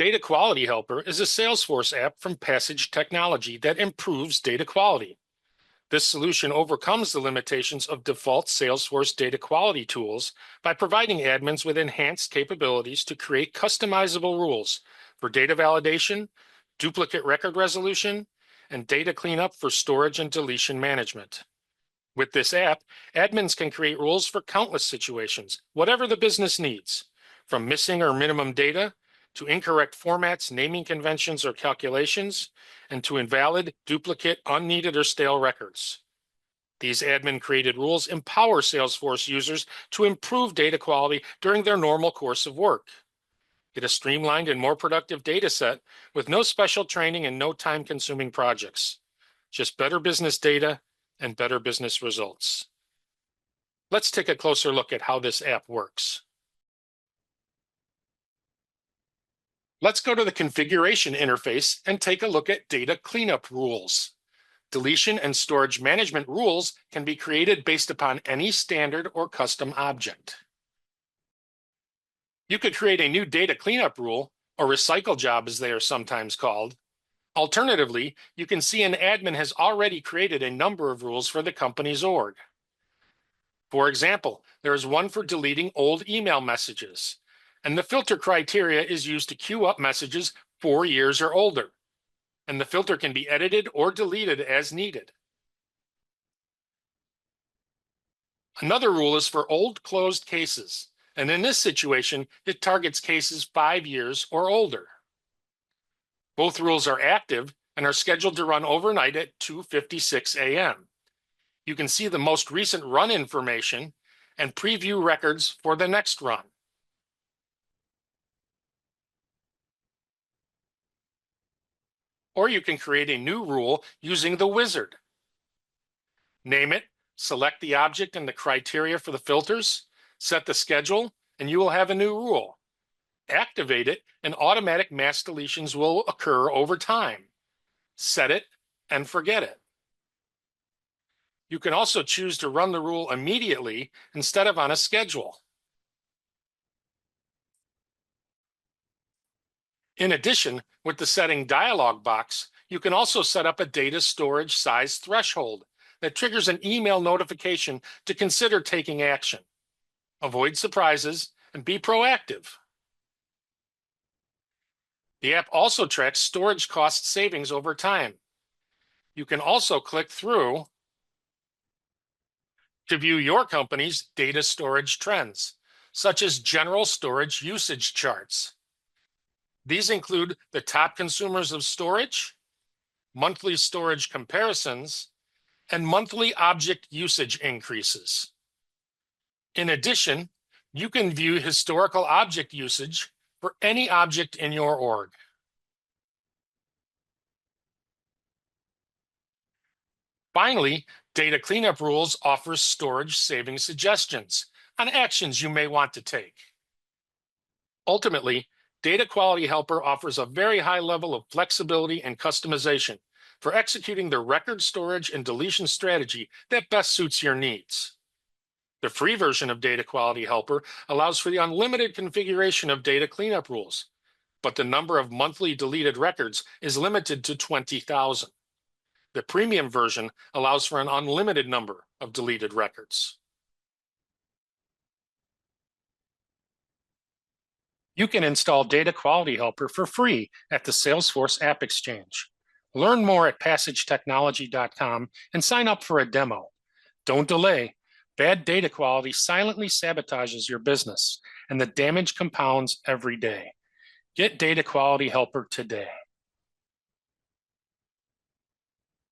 Data Quality Helper is a Salesforce app from Passage Technology that improves data quality. This solution overcomes the limitations of default Salesforce data quality tools by providing admins with enhanced capabilities to create customizable rules for data validation, duplicate record resolution, and data cleanup for storage and deletion management. With this app, admins can create rules for countless situations, whatever the business needs, from missing or minimum data to incorrect formats, naming conventions, or calculations, and to invalid, duplicate, unneeded, or stale records. These admin-created rules empower Salesforce users to improve data quality during their normal course of work. Get a streamlined and more productive data set with no special training and no time-consuming projects. Just better business data and better business results. Let's take a closer look at how this app works. Let's go to the configuration interface and take a look at data cleanup rules. Deletion and storage management rules can be created based upon any standard or custom object. You could create a new data cleanup rule, or recycle job as they are sometimes called. Alternatively, you can see an admin has already created a number of rules for the company's org. For example, there is one for deleting old email messages, and the filter criteria is used to queue up messages 4 years or older, and the filter can be edited or deleted as needed. Another rule is for old closed cases, and in this situation, it targets cases 5 years or older. Both rules are active and are scheduled to run overnight at 2:56 a.m. You can see the most recent run information and preview records for the next run. Or you can create a new rule using the wizard. Name it, select the object and the criteria for the filters, set the schedule, and you will have a new rule. Activate it, and automatic mass deletions will occur over time. Set it and forget it. You can also choose to run the rule immediately instead of on a schedule. In addition, with the setting dialog box, you can also set up a data storage size threshold that triggers an email notification to consider taking action. Avoid surprises and be proactive. The app also tracks storage cost savings over time. You can also click through to view your company's data storage trends, such as general storage usage charts. These include the top consumers of storage, monthly storage comparisons, and monthly object usage increases. In addition, you can view historical object usage for any object in your org. Finally, Data Cleanup Rules offers storage saving suggestions on actions you may want to take. Ultimately, Data Quality Helper offers a very high level of flexibility and customization for executing the record storage and deletion strategy that best suits your needs. The free version of Data Quality Helper allows for the unlimited configuration of data cleanup rules, but the number of monthly deleted records is limited to 20,000. The premium version allows for an unlimited number of deleted records. You can install Data Quality Helper for free at the Salesforce App Exchange. Learn more at passagetechnology.com and sign up for a demo. Don't delay. Bad data quality silently sabotages your business, and the damage compounds every day. Get Data Quality Helper today.